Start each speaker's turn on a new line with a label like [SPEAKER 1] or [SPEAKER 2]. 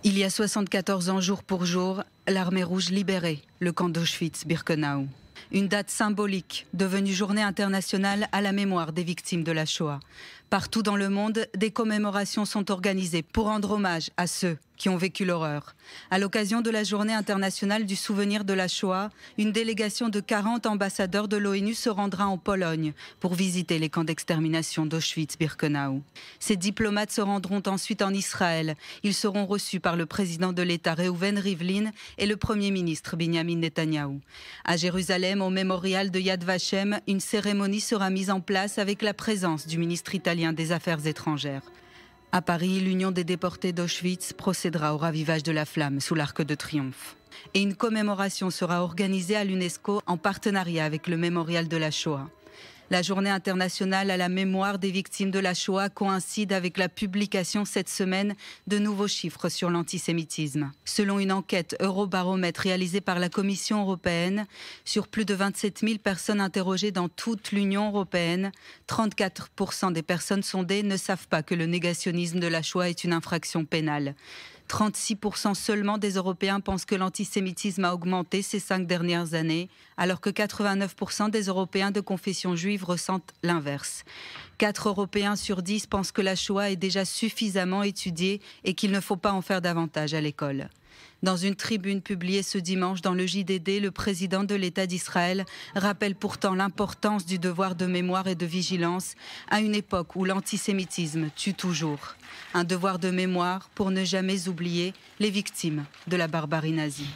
[SPEAKER 1] Il y a 74 ans, jour pour jour, l'armée rouge libérait le camp d'Auschwitz-Birkenau. Une date symbolique, devenue journée internationale à la mémoire des victimes de la Shoah. Partout dans le monde, des commémorations sont organisées pour rendre hommage à ceux qui ont vécu l'horreur. À l'occasion de la journée internationale du souvenir de la Shoah, une délégation de 40 ambassadeurs de l'ONU se rendra en Pologne pour visiter les camps d'extermination d'Auschwitz-Birkenau. Ces diplomates se rendront ensuite en Israël. Ils seront reçus par le président de l'État Reuven Rivlin et le Premier ministre Benjamin Netanyahou. À Jérusalem, au mémorial de Yad Vashem, une cérémonie sera mise en place avec la présence du ministre italien des Affaires étrangères. À Paris, l'Union des déportés d'Auschwitz procédera au ravivage de la flamme sous l'Arc de Triomphe. Et une commémoration sera organisée à l'UNESCO en partenariat avec le mémorial de la Shoah. La journée internationale à la mémoire des victimes de la Shoah coïncide avec la publication cette semaine de nouveaux chiffres sur l'antisémitisme. Selon une enquête Eurobaromètre réalisée par la Commission européenne, sur plus de 27 000 personnes interrogées dans toute l'Union européenne, 34% des personnes sondées ne savent pas que le négationnisme de la Shoah est une infraction pénale. 36% seulement des Européens pensent que l'antisémitisme a augmenté ces 5 dernières années, alors que 89% des Européens de confession juive ressentent l'inverse. 4 Européens sur 10 pensent que la Shoah est déjà suffisamment étudiée et qu'il ne faut pas en faire davantage à l'école. Dans une tribune publiée ce dimanche dans le JDD, le président de l'État d'Israël rappelle pourtant l'importance du devoir de mémoire et de vigilance à une époque où l'antisémitisme tue toujours. Un devoir de mémoire pour ne jamais oublier les victimes de la barbarie nazie.